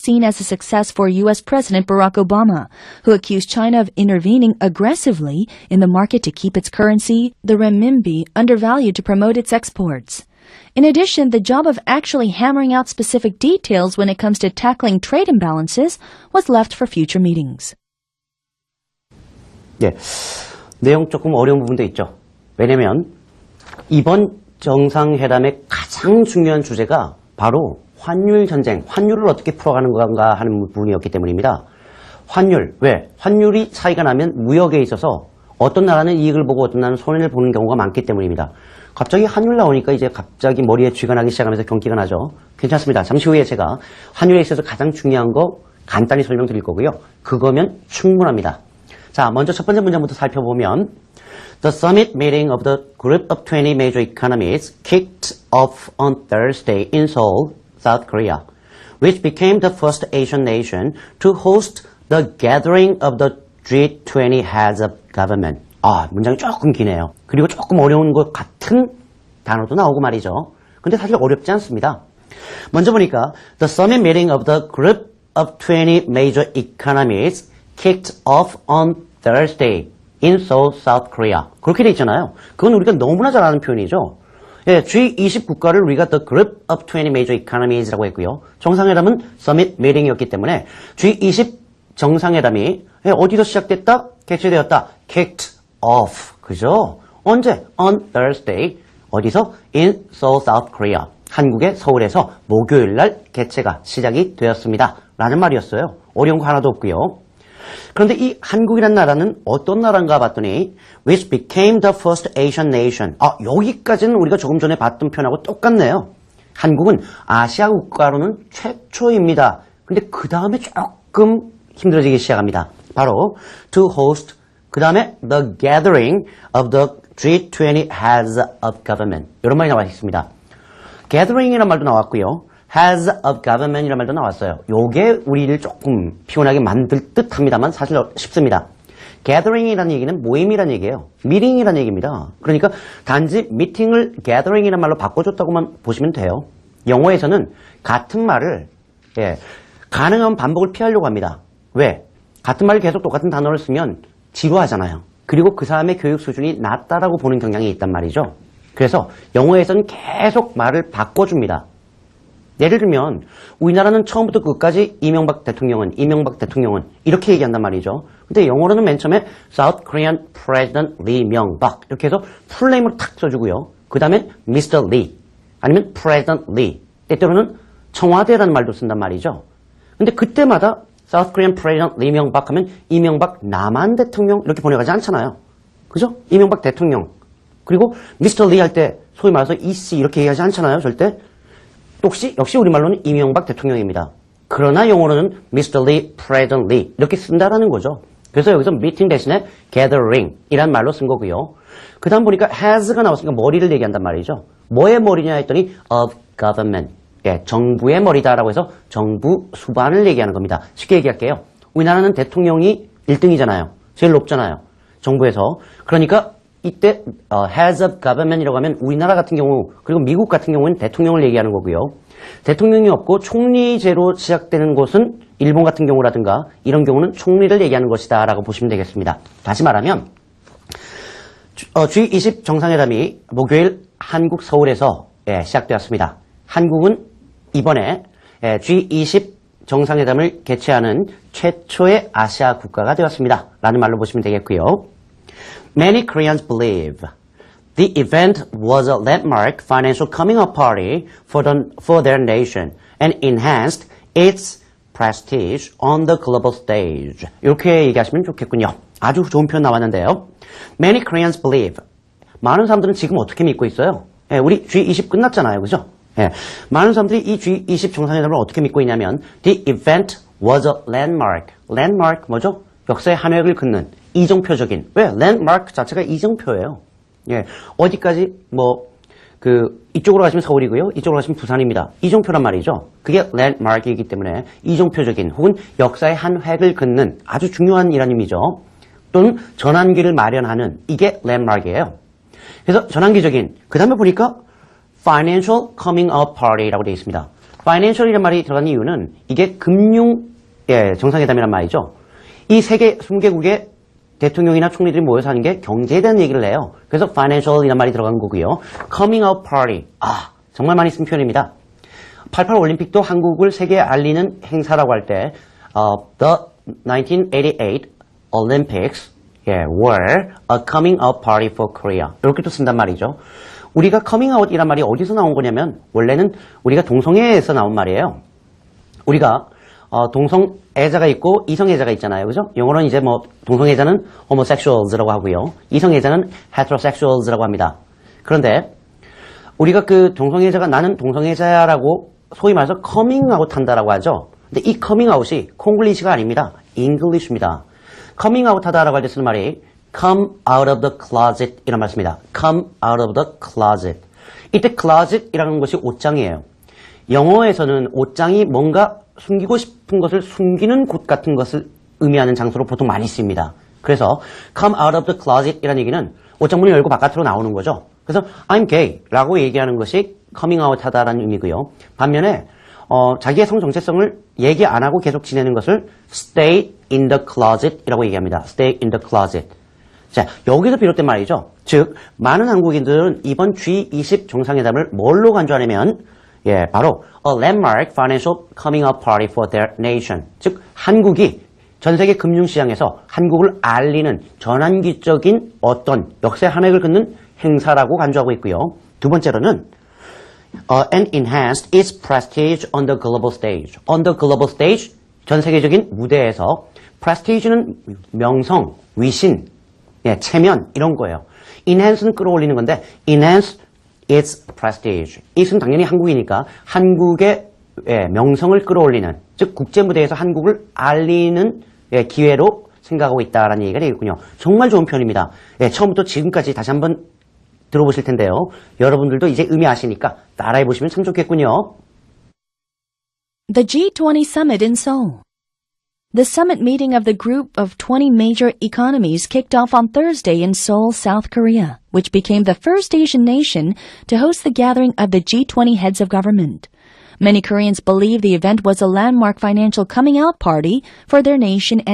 seen as a success for U.S. President Barack Obama, who accused China of intervening aggressively in the market to keep its currency, the renminbi, undervalued to promote its exports. In addition, the job of actually hammering out specific details when it comes to tackling trade imbalances was left for future meetings. 예, 내용 조금 어려운 부분도 있죠. 왜냐면 이번 정상회담의 가장 중요한 주제가 바로 환율 전쟁, 환율을 어떻게 풀어가는 건가 하는 부분이었기 때문입니다. 환율, 왜? 환율이 차이가 나면 무역에 있어서 어떤 나라는 이익을 보고 어떤 나라는 손해를 보는 경우가 많기 때문입니다. 갑자기 환율 나오니까 이제 갑자기 머리에 쥐가 나기 시작하면서 경기가 나죠. 괜찮습니다. 잠시 후에 제가 환율에 있어서 가장 중요한 거 간단히 설명드릴 거고요. 그거면 충분합니다. 자, 먼저 첫 번째 문장부터 살펴보면 The summit meeting of the group of 20 major economies kicked off on Thursday in Seoul, South Korea, which became the first Asian nation to host the gathering of the G20 heads of government. 아, 문장이 조금 기네요. 그리고 조금 어려운 것 같은 단어도 나오고 말이죠. 근데 사실 어렵지 않습니다. 먼저 보니까 The summit meeting of the group of 20 major economies kicked off on Thursday in Seoul, South Korea. 그렇게 돼 있잖아요. 그건 우리가 너무나 잘 아는 표현이죠. 예, G20 국가를 우리가 The Group of 20 Major Economies라고 했고요. 정상회담은 Summit Meeting이었기 때문에 G20 정상회담이 어디서 시작됐다? 개최되었다. Kicked off. 그죠? 언제? On Thursday. 어디서? In Seoul, South Korea. 한국의 서울에서 목요일 날 개최가 시작이 되었습니다. 라는 말이었어요. 어려운 거 하나도 없고요. 그런데 이 한국이라는 나라는 어떤 나라인가 봤더니 which became the first Asian nation. 아, 여기까지는 우리가 조금 전에 봤던 표현하고 똑같네요. 한국은 아시아 국가로는 최초입니다. 근데 그 다음에 조금 힘들어지기 시작합니다. 바로 to host, 그 다음에 the gathering of the G20 heads of government. 이런 말이 나와 있습니다. gathering이라는 말도 나왔고요. heads of government이라는 말도 나왔어요. 요게 우리를 조금 피곤하게 만들 듯 합니다만 사실 쉽습니다. gathering이라는 얘기는 모임이라는 얘기예요. meeting이라는 얘기입니다. 그러니까 단지 미팅을 gathering이라는 말로 바꿔줬다고만 보시면 돼요. 영어에서는 같은 말을 가능한 반복을 피하려고 합니다. 왜? 같은 말을 계속 똑같은 단어를 쓰면 지루하잖아요. 그리고 그 사람의 교육 수준이 낮다라고 보는 경향이 있단 말이죠. 그래서 영어에서는 계속 말을 바꿔줍니다. 예를 들면 우리나라는 처음부터 끝까지 이명박 대통령은 이렇게 얘기한단 말이죠. 근데 영어로는 맨 처음에 South Korean President Lee Myung-bak 이렇게 해서 풀네임을 탁 써주고요. 그 다음에 Mr. Lee 아니면 President Lee 때때로는 청와대라는 말도 쓴단 말이죠. 근데 그때마다 South Korean President Lee Myung-bak 하면 이명박 남한 대통령 이렇게 번역하지 않잖아요. 그죠? 이명박 대통령. 그리고 Mr. Lee 할 때 소위 말해서 EC 이렇게 얘기하지 않잖아요. 절대. 역시 우리말로는 이명박 대통령입니다. 그러나 영어로는 Mr. Lee, President Lee 이렇게 쓴다라는 거죠. 그래서 여기서 meeting 대신에 gathering 이란 말로 쓴 거고요. 그 다음 보니까 has가 나왔으니까 머리를 얘기한단 말이죠. 뭐의 머리냐 했더니 of government. 예, 정부의 머리다라고 해서 정부 수반을 얘기하는 겁니다. 쉽게 얘기할게요. 우리나라는 대통령이 1등이잖아요. 제일 높잖아요. 정부에서. 그러니까 이때 heads of government이라고 하면 우리나라 같은 경우 그리고 미국 같은 경우는 대통령을 얘기하는 거고요. 대통령이 없고 총리제로 시작되는 곳은 일본 같은 경우라든가 이런 경우는 총리를 얘기하는 것이다 라고 보시면 되겠습니다. 다시 말하면 G20 정상회담이 목요일 한국 서울에서 시작되었습니다. 한국은 이번에 G20 정상회담을 개최하는 최초의 아시아 국가가 되었습니다. 라는 말로 보시면 되겠고요. Many Koreans believe the event was a landmark financial coming-up party for their nation and enhanced its prestige on the global stage. 이렇게 얘기하시면 좋겠군요. 아주 좋은 표현 나왔는데요. Many Koreans believe. 많은 사람들은 지금 어떻게 믿고 있어요? 우리 G20 끝났잖아요. 그죠? 많은 사람들이 이 G20 정상회담을 어떻게 믿고 있냐면 The event was a landmark. landmark 뭐죠? 역사의 한 획을 긋는 이정표적인. 왜? landmark 자체가 이정표예요. 어디까지 이쪽으로 가시면 서울이고요. 이쪽으로 가시면 부산입니다. 이정표란 말이죠. 그게 landmark이기 때문에 이정표적인 혹은 역사의 한 획을 긋는 아주 중요한 이란 의미죠. 또는 전환기를 마련하는 이게 landmark이에요. 그래서 전환기적인. 그 다음에 보니까 financial coming up party라고 되어 있습니다. financial이라는 말이 들어간 이유는 이게 금융 정상회담이란 말이죠. 이 세계 20개국의 대통령이나 총리들이 모여서 하는 게 경제에 대한 얘기를 해요. 그래서 financial이라는 말이 들어간 거고요. coming out party. 정말 많이 쓴 표현입니다. 88 올림픽도 한국을 세계에 알리는 행사라고 할 때 the 1988 Olympics were a coming out party for Korea. 이렇게 또 쓴단 말이죠. 우리가 coming out 이란 말이 어디서 나온 거냐면 원래는 우리가 동성애에서 나온 말이에요. 우리가 동성애자가 있고 이성애자가 있잖아요. 그죠? 영어로는 이제 뭐 동성애자는 homosexuals라고 하고요. 이성애자는 heterosexuals라고 합니다. 그런데 우리가 그 동성애자가 나는 동성애자라고 소위 말해서 coming out 한다라고 하죠. 근데 이 coming out이 콩글리시가 아닙니다. English입니다. coming out 하다라고 할 때 쓰는 말이 come out of the closet 이란 말 씁니다. come out of the closet. 이때 closet 이라는 것이 옷장이에요. 영어에서는 옷장이 뭔가 숨기고 싶은 것을 숨기는 곳 같은 것을 의미하는 장소로 보통 많이 씁니다. 그래서 come out of the closet 이라는 얘기는 옷장 문을 열고 바깥으로 나오는 거죠. 그래서 I'm gay 라고 얘기하는 것이 coming out 하다라는 의미고요. 반면에 자기의 성 정체성을 얘기 안 하고 계속 지내는 것을 stay in the closet 이라고 얘기합니다. stay in the closet. 자, 여기서 비롯된 말이죠. 즉, 많은 한국인들은 이번 G20 정상회담을 뭘로 간주하냐면 바로 a landmark financial coming out party for their nation. 즉, 한국이 전 세계 금융시장에서 한국을 알리는 전환기적인 어떤 역사의 한 획을 긋는 행사라고 간주하고 있고요. 두 번째로는 and enhanced its prestige on the global stage. on the global stage, 전 세계적인 무대에서 prestige는 명성, 위신, 체면 이런 거예요. enhance는 끌어올리는 건데 enhance its prestige. it은 당연히 한국이니까 한국의 명성을 끌어올리는, 즉 국제 무대에서 한국을 알리는 기회로 생각하고 있다라는 얘기가 되겠군요. 정말 좋은 표현입니다. 처음부터 지금까지 다시 한번 들어보실 텐데요. 여러분들도 이제 의미 아시니까 따라해 보시면 참 좋겠군요. The G20 Summit in Seoul. The summit meeting of the group of 20 major economies kicked off on Thursday in Seoul, South Korea, which became the first Asian nation to host the gathering of the G20 heads of government. Many Koreans believe the event was a landmark financial coming out party for their nation and